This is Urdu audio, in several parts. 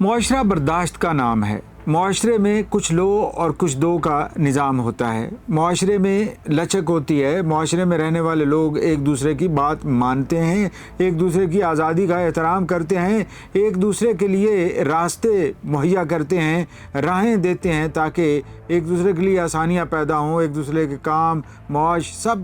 معاشرہ برداشت کا نام ہے۔ معاشرے میں کچھ لو اور کچھ دو کا نظام ہوتا ہے۔ معاشرے میں لچک ہوتی ہے۔ معاشرے میں رہنے والے لوگ ایک دوسرے کی بات مانتے ہیں، ایک دوسرے کی آزادی کا احترام کرتے ہیں، ایک دوسرے کے لیے راستے مہیا کرتے ہیں، راہیں دیتے ہیں تاکہ ایک دوسرے کے لیے آسانیاں پیدا ہوں۔ ایک دوسرے کے کام معاش سب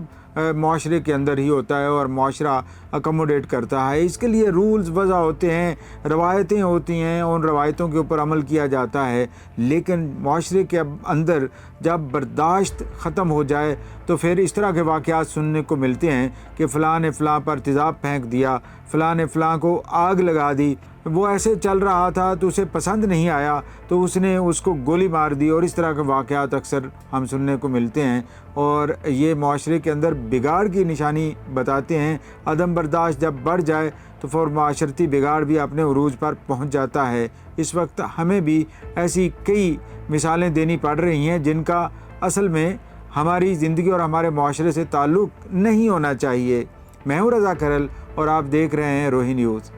معاشرے کے اندر ہی ہوتا ہے اور معاشرہ اکوموڈیٹ کرتا ہے۔ اس کے لیے رولز وضع ہوتے ہیں، روایتیں ہوتی ہیں، ان روایتوں کے اوپر عمل کیا جاتا ہے۔ لیکن معاشرے کے اندر جب برداشت ختم ہو جائے تو پھر اس طرح کے واقعات سننے کو ملتے ہیں کہ فلاں نے فلاں پر تیزاب پھینک دیا، فلاں نے فلاں کو آگ لگا دی، وہ ایسے چل رہا تھا تو اسے پسند نہیں آیا تو اس نے اس کو گولی مار دی، اور اس طرح کے واقعات اکثر ہم سننے کو ملتے ہیں، اور یہ معاشرے کے اندر بگاڑ کی نشانی بتاتے ہیں۔ عدم برداشت جب بڑھ جائے تو فور معاشرتی بگاڑ بھی اپنے عروج پر پہنچ جاتا ہے۔ اس وقت ہمیں بھی ایسی کئی مثالیں دینی پڑ رہی ہیں جن کا اصل میں ہماری زندگی اور ہمارے معاشرے سے تعلق نہیں ہونا چاہیے۔ میں ہوں رضا کرل اور آپ دیکھ رہے ہیں روہی نیوز۔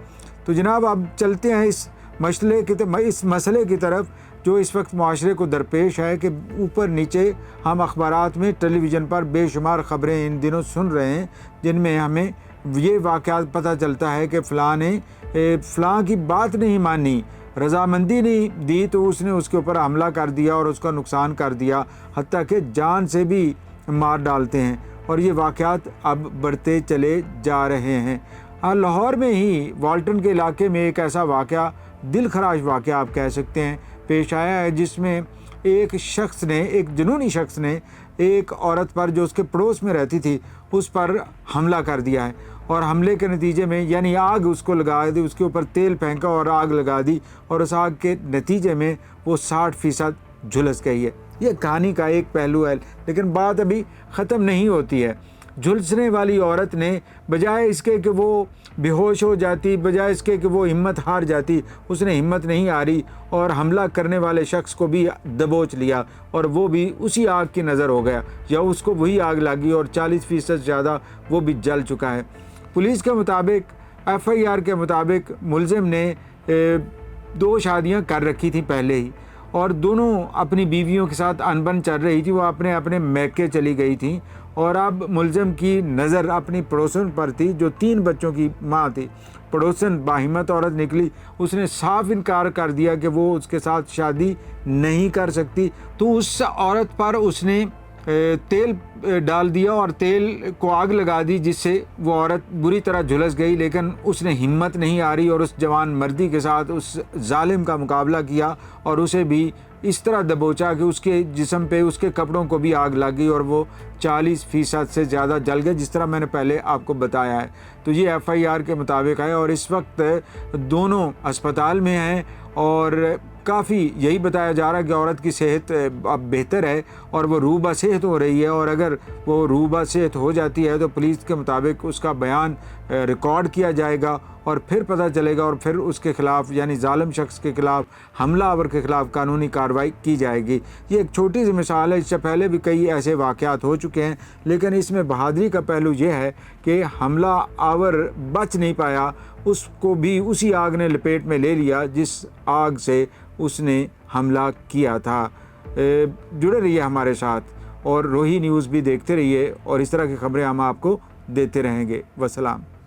تو جناب اب چلتے ہیں اس مسئلے کی طرف جو اس وقت معاشرے کو درپیش ہے، کہ اوپر نیچے ہم اخبارات میں، ٹیلی ویژن پر بے شمار خبریں ان دنوں سن رہے ہیں جن میں ہمیں یہ واقعات پتہ چلتا ہے کہ فلاں نے فلاں کی بات نہیں مانی، رضامندی نہیں دی تو اس نے اس کے اوپر حملہ کر دیا اور اس کا نقصان کر دیا، حتیٰ کہ جان سے بھی مار ڈالتے ہیں، اور یہ واقعات اب بڑھتے چلے جا رہے ہیں۔ لاہور میں ہی والٹن کے علاقے میں ایک ایسا واقعہ، دل خراش واقعہ آپ کہہ سکتے ہیں، پیش آیا ہے، جس میں ایک جنونی شخص نے ایک عورت پر جو اس کے پڑوس میں رہتی تھی اس پر حملہ کر دیا ہے، اور حملے کے نتیجے میں یعنی آگ اس کو لگا دی، اس کے اوپر تیل پھینکا اور آگ لگا دی، اور اس آگ کے نتیجے میں وہ 60% جھلس گئی ہے۔ یہ کہانی کا ایک پہلو ہے، لیکن بات ابھی ختم نہیں ہوتی ہے۔ جھلسنے والی عورت نے بجائے اس کے کہ وہ بے ہوش ہو جاتی، بجائے اس کے کہ وہ ہمت ہار جاتی، اس نے ہمت نہیں ہاری اور حملہ کرنے والے شخص کو بھی دبوچ لیا، اور وہ بھی اسی آگ کی نظر ہو گیا، یا اس کو وہی آگ لگی اور 40% زیادہ وہ بھی جل چکا ہے۔ پولیس کے مطابق، FIR کے مطابق، ملزم نے 2 شادیاں کر رکھی تھیں پہلے ہی، اور دونوں اپنی بیویوں کے ساتھ انبن چل رہی تھی، وہ اپنے اپنے میکے چلی گئی تھیں، اور اب ملزم کی نظر اپنی پڑوسن پر تھی جو 3 بچوں کی ماں تھی۔ پڑوسن باہمت عورت نکلی، اس نے صاف انکار کر دیا کہ وہ اس کے ساتھ شادی نہیں کر سکتی، تو اس عورت پر اس نے تیل ڈال دیا اور تیل کو آگ لگا دی، جس سے وہ عورت بری طرح جھلس گئی، لیکن اس نے ہمت نہیں ہاری اور اس جوان مردی کے ساتھ اس ظالم کا مقابلہ کیا، اور اسے بھی اس طرح دبوچا کہ اس کے جسم پہ، اس کے کپڑوں کو بھی آگ لگ گئی اور وہ 40% سے زیادہ جل گئے، جس طرح میں نے پہلے آپ کو بتایا ہے۔ تو یہ FIR کے مطابق ہے، اور اس وقت دونوں اسپتال میں ہیں، اور کافی یہی بتایا جا رہا ہے کہ عورت کی صحت اب بہتر ہے اور وہ روبہ صحت ہو رہی ہے، اور اگر وہ روبہ صحت ہو جاتی ہے تو پولیس کے مطابق اس کا بیان ریکارڈ کیا جائے گا، اور پھر پتہ چلے گا، اور پھر اس کے خلاف یعنی ظالم شخص کے خلاف، حملہ آور کے خلاف قانونی کارروائی کی جائے گی۔ یہ ایک چھوٹی سی مثال ہے، اس سے پہلے بھی کئی ایسے واقعات ہو چکے ہیں، لیکن اس میں بہادری کا پہلو یہ ہے کہ حملہ آور بچ نہیں پایا، اس کو بھی اسی آگ نے لپیٹ میں لے لیا جس آگ سے اس نے حملہ کیا تھا۔ جڑے رہیے ہمارے ساتھ، اور روہی نیوز بھی دیکھتے رہیے، اور اس طرح کی خبریں ہم آپ کو دیتے رہیں گے۔ والسلام۔